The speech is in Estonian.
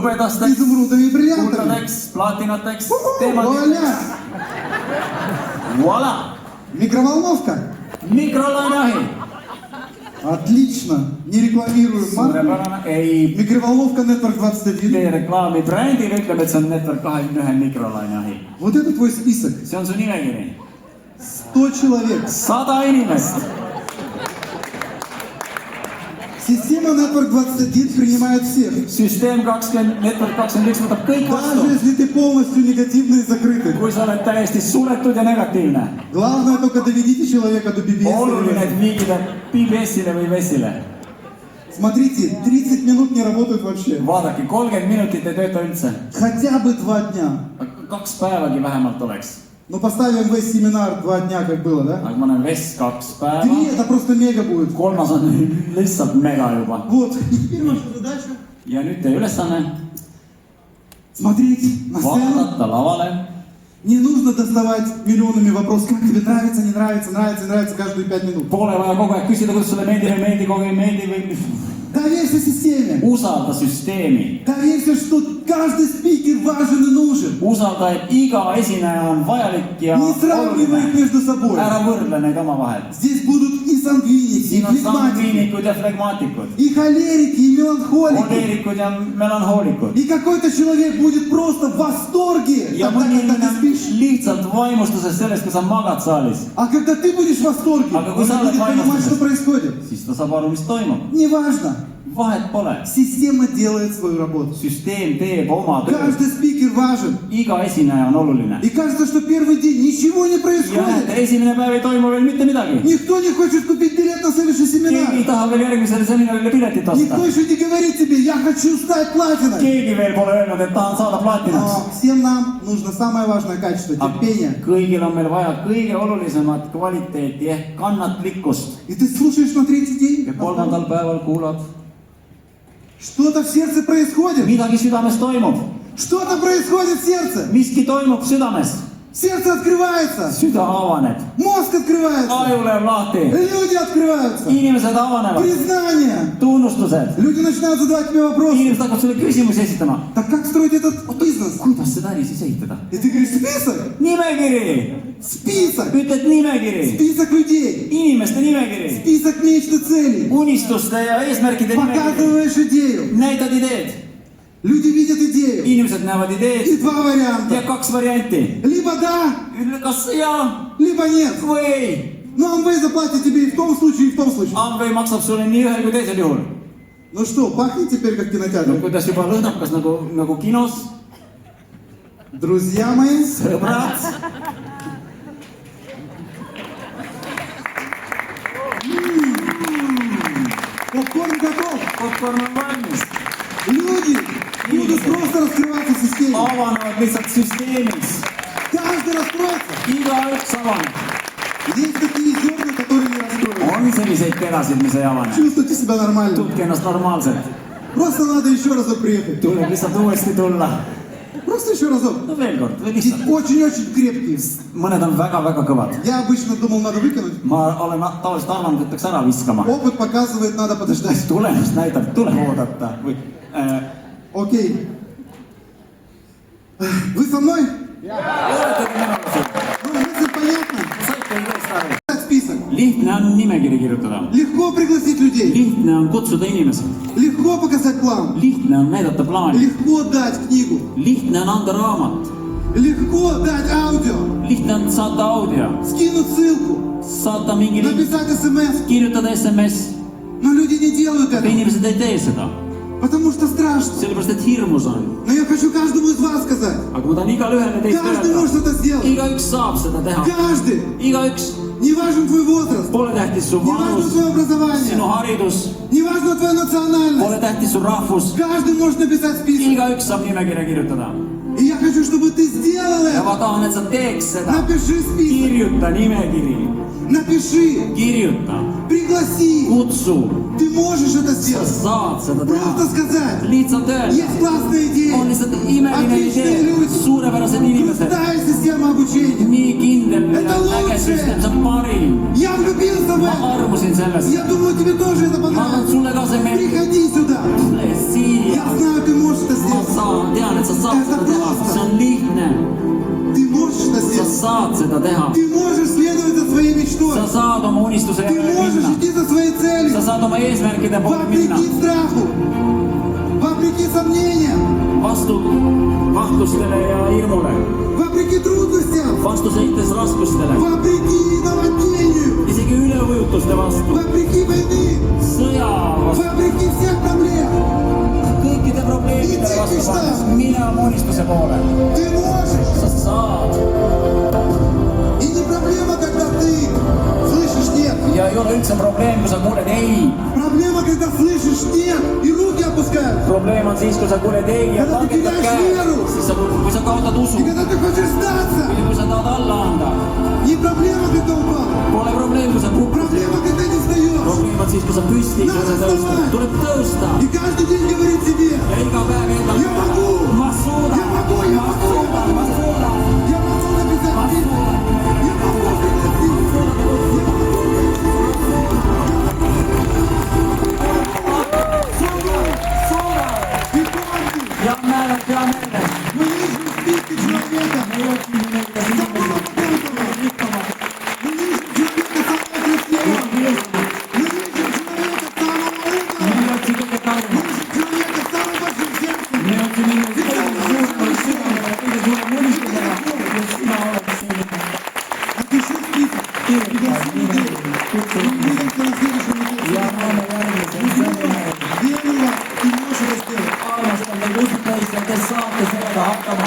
hõbedasteks, изумрудами и бриллиантами. kuldadeks, plaatinateks, Вуаля! Voila! Микроволновка. Mikrolaineahi. Отлично. Не рекламируем марку. Suurepärane. Ei, Микроволновка Network 21. teie reklaami brändil ütleb, et see on Network 21 mikrolaineahi. Вот это твой список. See on su nimekiri. 100 человек. 100 inimest. Система Network 21 принимает всех. Süsteem 20, Network 21 võtab kõik Даже vastu. если ты полностью негативный и закрытый. Kui sa oled täiesti suletud ja negatiivne. Главное только доведите человека до BBS. Oluline, et viigida BBS-ile või VES-ile. Смотрите, 30 минут не работают вообще. Vaadake, 30 minutit ei tööta üldse. Хотя бы 2 дня. 2 päevagi vähemalt oleks. Ну поставим весь семинар 2 дня, как было, да? Aga ma olen VES 2 päeva. 3 это просто мега будет. 3 on lihtsalt mega juba. Вот, и теперь ваша задача Ja nüüd teie ülesanne. смотреть на сцену. Vaadata lavale. Не нужно доставать миллионами вопросов, как тебе нравится, не нравится, нравится, не нравится каждые 5 минут. Pole vaja kogu aeg küsida, kuidas sulle meeldib või meeldib, kogu aeg meeldib või... Доверься системе. Usalda süsteemi. Доверься, что каждый спикер важен и нужен. Usalda, et iga esineja on vajalik ja Не сравнивай их между собой. Ära võrdle neid omavahel. Здесь будут и сангвиники, и Siin on флегматики, sangviinikud ja flegmaatikud. и холерики, и меланхолики. Koleerikud ja melanhoolikud. И какой-то человек будет просто в восторге, Ja тогда, mõni когда ты inimene спишь. lihtsalt vaimustuses sellest, kui sa magad saalis. А когда ты будешь в восторге, Aga kui он sa oled будет понимать, что vaimustuses, происходит. siis ta saab aru, mis toimub. Неважно. Vahet pole. Система делает свою работу. Süsteem teeb oma tööd. Каждый спикер важен. Iga esineja on oluline. И кажется, что первый день ничего не Ja происходит. näete, esimene päev ei toimu veel mitte midagi. Никто не хочет купить билет на следующий Keegi ei семинар. taha veel järgmisele seminarile piletit osta. Никто еще не говорит тебе, я хочу стать платиной. Keegi veel pole öelnud, et tahan saada plaatinaks. Но всем нам нужно самое важное качество – терпение. Kõigil on meil vaja kõige olulisemat kvaliteeti ehk kannatlikkust. И ты слушаешь на третий Ja день, 3. päeval kuulad, что-то в сердце происходит. midagi südames toimub. Что-то происходит в сердце. Miski toimub südames. Сердце открывается. Süda avaneb. Мозг открывается. Aju läheb lahti. Люди открываются. Inimesed avanevad. Признание. Tunnustused. Люди начинают задавать тебе вопросы. Inimesed hakkavad sulle küsimusi esitama. Так как строить этот бизнес? Kuidas seda äri siis ehitada? И ты говоришь, список. Nimekiri. Список. Ütled nimekiri. Список людей. Inimeste nimekiri. Список мечт и целей. Unistuste ja eesmärkide nimekiri. Показываешь идею. Näitad ideed. Люди видят идею. Inimesed näevad И ideed. 2 варианта. Ja 2 varianti. Либо да, Kas jaa либо нет. või ei. Но Amway заплатит тебе и в том случае, и в том случае. Amway maksab sulle nii ühel kui teisel juhul. Ну что, пахнет теперь как No кинотеатр? kuidas juba lõhnab, kas nagu kinos? Друзья мои, Sõbrad. попкорн готов. Popcorn on valmis. Люди будут просто раскрываться в системе. Avanevad lihtsalt süsteemis. Каждый раскроется. Igaüks avaneb. Есть такие зерна, которые не раскроются. On selliseid terasid, mis ei avane. Чувствуйте себя нормально. Tundke ennast normaalselt. Просто надо еще разок приехать. Tuleb lihtsalt uuesti tulla. Просто еще разок. No veel kord, või Здесь lihtsalt. очень-очень крепкие. Mõned on väga-väga kõvad. Я обычно думал, надо выкинуть. Ma olen tavaliselt arvanud, et peaks ära viskama. Опыт показывает, надо подождать. Tulemust näitab, tuleb oodata. Või, Окей. Вы со мной? Oletage minuga siin. Ну, мысль понятна. Saite ideest aru. Список. Lihtne on nimekiri kirjutada. Легко пригласить людей. Lihtne on kutsuda inimesi. Легко показать план. Lihtne on näidata plaani. Легко дать книгу. Lihtne on anda raamat. Легко дать аудио. Lihtne on saata audio. Скинуть ссылку. Saata mingi link. Написать смс. Kirjutada SMS. Но люди не делают Aga этого. inimesed ei tee seda. Потому что страшно. Sellepärast, et hirmus on. Но я хочу каждому из вас сказать. Aga ma tahan igale ühele teist Каждый может öelda. это сделать. Igaüks saab seda teha. Каждый. Igaüks. Не важен твой возраст. Pole tähtis su Не важно vanus, твое образование. sinu haridus. Не важно твоя национальность. Pole tähtis su rahvus. Каждый может написать список. Igaüks saab nimekirja kirjutada. И я хочу, чтобы ты сделал Ja это. ma tahan, et sa teeks seda. Напиши список. Kirjuta nimekiri. Напиши. Kirjuta. Пригласи. Kutsu. Ты можешь это Sa сделать. saad seda Просто teha. сказать. Lihtsalt öelda. Есть классная On идея. lihtsalt imeline Отличные idee. люди. Suurepärased inimesed. Крутая система обучения. Nii kindel ja Это äge лучше. süsteem. See on parim. Я влюбился в Ma это. armusin sellest. Я думаю, тебе тоже это Ma arvan, et понравится. sulle ka see meeldib. Приходи сюда. Siia. Я знаю, ты можешь это Ma сделать. saad Это seda teha, просто. see on lihtne. Ты можешь это Sa сделать. saad seda teha. Ты можешь следовать за своей мечтой. Sa saad oma unistuse Ты järele можешь minna. идти за своей целью. Sa saad oma eesmärkide poole minna. Вопреки страху. Вопреки сомнениям. Vastu kahtlustele ja hirmule. Вопреки трудностям. Vastu seites raskustele. Вопреки наводнению. Isegi üleujutuste vastu. Вопреки войны. Sõja vastu. Вопреки всех проблем. Kõikide probleemidele vastu pannes. Mine oma unistuse poole. Ты можешь. Sa saad. И не проблема, когда ты слышишь нет. Ja ei ole üldse probleem, kui sa kuuled ei. Проблема, когда слышишь нет и руки опускают. Probleem on siis, kui sa kuuled ei ja Когда ты langetad теряешь käe. веру. Siis sa, kui sa kaotad usu. И когда ты хочешь сдаться. Ja kui sa tahad alla anda. Не проблема, когда упал. Pole probleem, kui sa kukkud. Проблема, когда не встаешь. Probleem on siis, kui sa püsti ei saa tõusta. Tuleb tõusta. И каждый день говорит себе, Ja iga päev endale. Я могу. Ma suudan. Я могу, я Ma могу, suudan. Ma suudan. я могу написать Ma песню. suudan. Я могу принести. Suudan. И помни, Ja määrad hea meelde. мы лежим в списке человека. Me jõudsime nende Самого inimestega. богатого. Rikkama. Мы лежим человека самого красивого. Мы лежим человека самого Me умного. jõudsime kõige Мы targema. лежим человека с самым большим сердцем. Me jõudsime inimesed kõige suurema südamega, kõige suurema unistusega. Ja sina oled selline. Опиши список. Пригласи людей. Kutsu Мы увидимся на следующем ja эфире. näeme järgmisel. Верю в вас, ты можешь это сделать. Armastan teid, usun teisse, te saate sellega hakkama.